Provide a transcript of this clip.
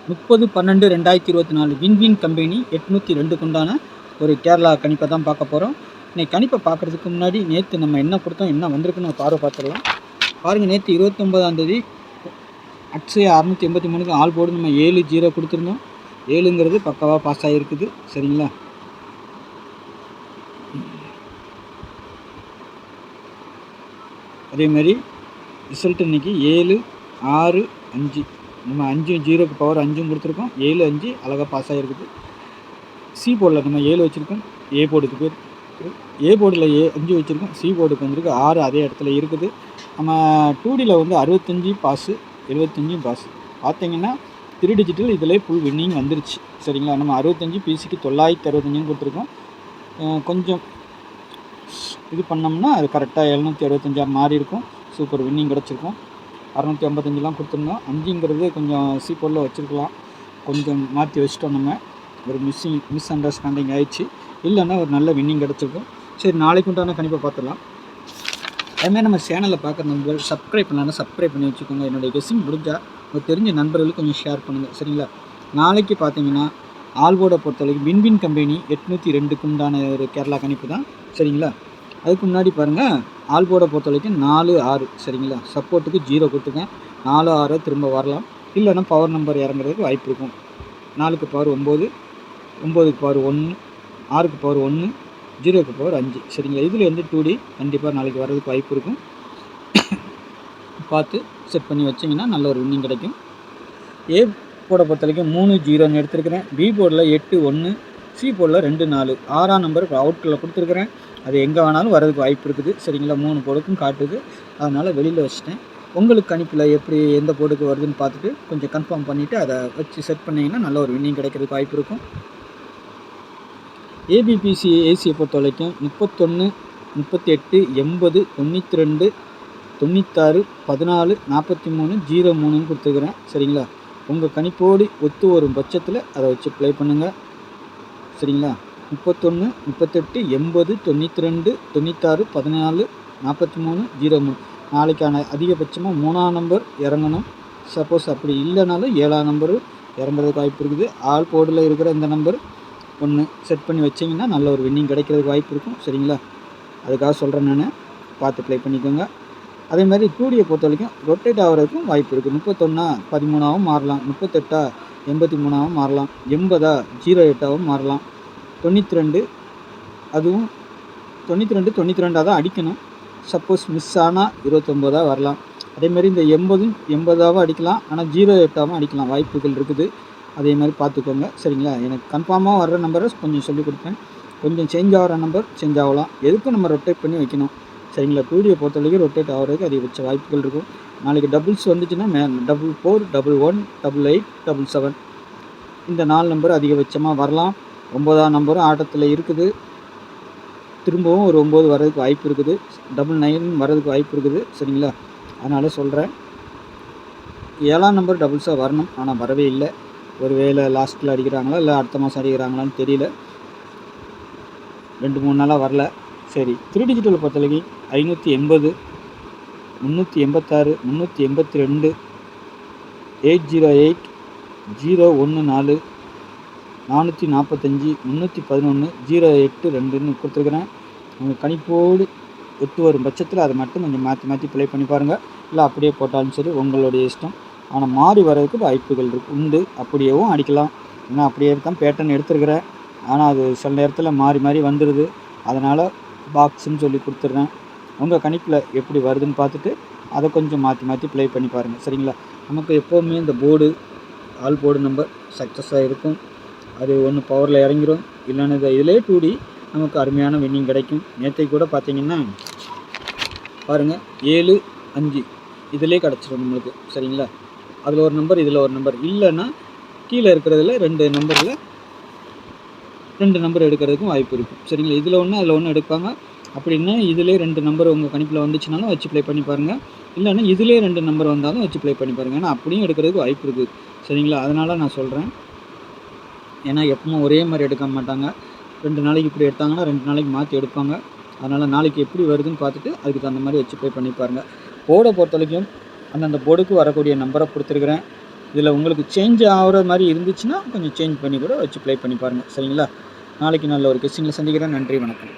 30/12/2024 win win company 802 உண்டான ஒரு கேரளா கணிப்பை தான் பார்க்க போகிறோம். இன்னைக்கு கணிப்பை பார்க்குறதுக்கு முன்னாடி நேற்று நம்ம என்ன கொடுத்தோம், என்ன வந்திருக்குன்னு பார்வை பார்த்துடலாம். பாருங்கள், நேற்று 29ஆம் தேதி அக்ஷயா 683க்கு ஆல் போர்டு நம்ம 7-0 கொடுத்துருந்தோம். 7ங்கிறது பக்காவாக பாஸ் ஆகிருக்குது. சரிங்களா? அதேமாதிரி ரிசல்ட் இன்றைக்கி 7-6-5 நம்ம 5-0க்கு பவர் 5 கொடுத்துருக்கோம். 7-5 அழகாக பாஸ் ஆகிருக்குது. சி போர்டில் நம்ம 7 வச்சுருக்கோம். ஏ போர்டுக்கு பேர் ஏ போர்டில் 5 வச்சுருக்கோம். சி போர்டுக்கு வந்துருக்கு 6 அதே இடத்துல இருக்குது. நம்ம 2Dயில் வந்து 65 பாஸு, 75 பாஸு. பார்த்தீங்கன்னா 3 டிஜிட்டல் இதில் ஃபுல் வின்னிங் வந்துருச்சு. சரிங்களா? நம்ம 65 பிசிக்கு 965 கொடுத்துருக்கோம். கொஞ்சம் இது பண்ணோம்னா அது கரெக்டாக 765 மாறி இருக்கும். சூப்பர் வின்னிங் கிடச்சிருக்கும். 655 கொடுத்துருந்தோம். 5ங்கிறது கொஞ்சம் சி போர்டில் வச்சுருக்கலாம். கொஞ்சம் மாற்றி வச்சுட்டோம். நம்ம ஒரு மிஸ் அண்டர்ஸ்டாண்டிங் ஆயிடுச்சு. இல்லைன்னா ஒரு நல்ல வின்னிங் கிடச்சிருக்கும். சரி, நாளைக்கு உண்டான கணிப்பை பார்த்துடலாம். அதுமாதிரி நம்ம சேனலில் பார்க்குற நண்பர்கள் சப்ஸ்கிரைப் பண்ணலாம், சப்ஸ்கிரைப் பண்ணி வச்சுக்கோங்க. என்னுடைய கெஸ்ஸிங் முடிஞ்சால் உங்களுக்கு தெரிஞ்ச நண்பர்களுக்கு கொஞ்சம் ஷேர் பண்ணுங்கள். சரிங்களா? நாளைக்கு பார்த்தீங்கன்னா ஆல்போர்டை பொறுத்தவரைக்கும் வின்வின் கம்பெனி 802க்கு உண்டான ஒரு கேரளா கணிப்பு தான். சரிங்களா? அதுக்கு முன்னாடி பாருங்கள், ஆல்போர்டை பொறுத்த வரைக்கும் 4-6. சரிங்களா? சப்போர்ட்டுக்கு 0 கொடுத்துருக்கேன். 4-6 திரும்ப வரலாம். இல்லைன்னா பவர் நம்பர் இறங்குறதுக்கு வாய்ப்பு இருக்கும். 4க்கு பவர் 9, 9க்கு பவர் 1, 6க்கு பவர் 1, 0க்கு பவர் 5. சரிங்களா? இதில் வந்து 2D கண்டிப்பாக நாளைக்கு வர்றதுக்கு வாய்ப்பு இருக்கும். பார்த்து செட் பண்ணி வச்சிங்கன்னா நல்ல ஒரு வின்னிங் கிடைக்கும். ஏ போர்டை பொறுத்த வரைக்கும் 3-0ன்னு எடுத்துருக்கிறேன். பி போர்டில் 8-1, சி போர்டில் 2-4. 6ஆம் நம்பர் அவுட்டில் கொடுத்துருக்குறேன். அது எங்கே வேணாலும் வரதுக்கு வாய்ப்பு இருக்குது. சரிங்களா? 3 போர்டுக்கும் காட்டுது. அதனால் வெளியில் வச்சுட்டேன். உங்களுக்கு கணிப்பில் எப்படி எந்த போர்டுக்கு வருதுன்னு பார்த்துட்டு கொஞ்சம் கன்ஃபார்ம் பண்ணிவிட்டு அதை வச்சு செட் பண்ணிங்கன்னா நல்ல ஒரு வின்னிங் கிடைக்கிறதுக்கு வாய்ப்பு இருக்கும். ஏபிபிசி ஏசியை பொறுத்த வரைக்கும் 31, 38, 80, 92, 96, 14, 43, 03ன்னு கொடுத்துருக்குறேன். சரிங்களா? உங்கள் கணிப்போடு ஒத்து வரும் பட்சத்தில் அதை வச்சு ப்ளே பண்ணுங்கள். சரிங்களா? 31, 38, 80, 92, 96, 14, 43, 03. நாளைக்கான அதிகபட்சமாக 3ஆம் நம்பர் இறங்கணும். சப்போஸ் அப்படி இல்லைனாலும் 7ஆம் நம்பர் இறங்குறதுக்கு வாய்ப்பு இருக்குது. ஆல் போர்டில் இருக்கிற இந்த நம்பர் 1 செட் பண்ணி வச்சிங்கன்னா நல்ல ஒரு வின்னிங் கிடைக்கிறதுக்கு வாய்ப்பு இருக்கும். சரிங்களா? அதுக்காக சொல்கிறேன், நான் பார்த்து ப்ளே பண்ணிக்கோங்க. அதேமாதிரி 2Dயை பொறுத்த வரைக்கும் ரொட்டேட் ஆகிறதுக்கும் வாய்ப்பு இருக்குது. 31 13ஆகவும் மாறலாம், 38 83ஆகவும் மாறலாம், 80 08ஆகவும் மாறலாம், 92 அதுவும் 92 92ஆக தான் அடிக்கணும். சப்போஸ் மிஸ் ஆனால் 29ஆக வரலாம். அதேமாதிரி இந்த 80 80ஆகவும் அடிக்கலாம், ஆனால் 08ஆகவும் அடிக்கலாம், வாய்ப்புகள் இருக்குது. அதே மாதிரி பார்த்துக்கோங்க. சரிங்களா? எனக்கு கன்ஃபார்மாக வர்ற நம்பரை கொஞ்சம் சொல்லிக் கொடுப்பேன். கொஞ்சம் சேஞ்ச் ஆகிற நம்பர் சேஞ்ச் ஆகலாம். எதுக்கும் நம்ம ரொட்டேட் பண்ணி வைக்கணும். சரிங்களா? 2Dயை பொறுத்த வரைக்கும் ரொட்டேட் ஆகிறதுக்கு அதிகபட்ச வாய்ப்புகள் இருக்கும். நாளைக்கு டபுள்ஸ் வந்துச்சுன்னா 44, 11, 88, 77 இந்த 4 நம்பர் அதிகபட்சமாக வரலாம். 9ஆம் நம்பரும் ஆட்டத்தில் இருக்குது. திரும்பவும் ஒரு 9 வர்றதுக்கு வாய்ப்பு இருக்குது. 99 வர்றதுக்கு வாய்ப்பு இருக்குது. சரிங்களா? அதனால் சொல்கிறேன், 7ஆம் நம்பர் டபுள்ஸாக வரணும். ஆனால் வரவே இல்லை. ஒரு வேளை லாஸ்ட்டில் அடிக்கிறாங்களா இல்லை அடுத்த மாதம் அடிக்கிறாங்களான்னு தெரியல. 2-3 நாளாக வரல. சரி, 3 டிஜிட்டல் பொறுத்த வரைக்கும் 580, 386, 382, 808, 014, 445, 311, 082ன்னு கொடுத்துருக்குறேன். உங்கள் கணிப்போடு ஒத்து வரும் பட்சத்தில் அதை மட்டும் கொஞ்சம் மாற்றி ப்ளே பண்ணி பாருங்கள். இல்லை அப்படியே போட்டாலும் சரி, உங்களுடைய இஷ்டம். ஆனால் மாறி வர்றதுக்கு வாய்ப்புகள் உண்டு. அப்படியேவும் அடிக்கலாம். ஏன்னா அப்படியே தான் பேட்டர்ன் எடுத்துருக்கிறேன். ஆனால் அது சில நேரத்தில் மாறி வந்துடுது. அதனால் பாக்ஸுன்னு சொல்லி கொடுத்துட்றேன். உங்கள் கணிப்பில் எப்படி வருதுன்னு பார்த்துட்டு அதை கொஞ்சம் மாற்றி ப்ளே பண்ணி பாருங்கள். சரிங்களா? நமக்கு எப்போவுமே இந்த போர்டு ஆல் போர்டு நம்பர் சக்ஸஸாக இருக்கும். அது ஒன்று பவரில் இறங்கிடும், இல்லைன்னு இதிலே 2D நமக்கு அருமையான வின்னிங் கிடைக்கும். நேற்றைக்கு கூட பார்த்தீங்கன்னா பாருங்கள், 7-5 இதிலே கிடச்சிடும் நம்மளுக்கு. சரிங்களா? அதில் ஒரு நம்பர், இதில் ஒரு நம்பர், இல்லைன்னா கீழே இருக்கிறதுல 2 நம்பரில் 2 நம்பர் எடுக்கிறதுக்கும் வாய்ப்பு இருக்குது. சரிங்களா? இதில் ஒன்று அதில் ஒன்று எடுப்பாங்க. அப்படின்னா இதிலே 2 நம்பர் உங்கள் கணிப்பில் வந்துச்சுனாலும் வச்சு ப்ளே பண்ணி பாருங்கள். இல்லைன்னா இதிலே 2 நம்பர் வந்தாலும் வச்சு ப்ளே பண்ணி பாருங்கள். ஏன்னா அப்படியும் எடுக்கிறதுக்கு வாய்ப்பு இருக்குது. சரிங்களா? அதனால் நான் சொல்கிறேன். ஏன்னா எப்பவும் ஒரே மாதிரி எடுக்க மாட்டாங்க. 2 நாளைக்கு இப்படி எடுத்தாங்கன்னா 2 நாளைக்கு மாற்றி எடுப்பாங்க. அதனால் நாளைக்கு எப்படி வருதுன்னு பார்த்துட்டு அதுக்கு தகுந்த மாதிரி வச்சு ப்ளே பண்ணி பாருங்கள். போர்டை பொறுத்த வரைக்கும் அந்தந்த போர்டுக்கு வரக்கூடிய நம்பரை கொடுத்துருக்குறேன். இதில் உங்களுக்கு சேஞ்ச் ஆகிற மாதிரி இருந்துச்சுன்னா கொஞ்சம் சேஞ்ச் பண்ணி கூட வச்சு ப்ளே பண்ணி பாருங்கள். சரிங்களா? நாளைக்கு நல்ல ஒரு கெஸ்டிங்கில் சந்திக்கிறேன். நன்றி, வணக்கம்.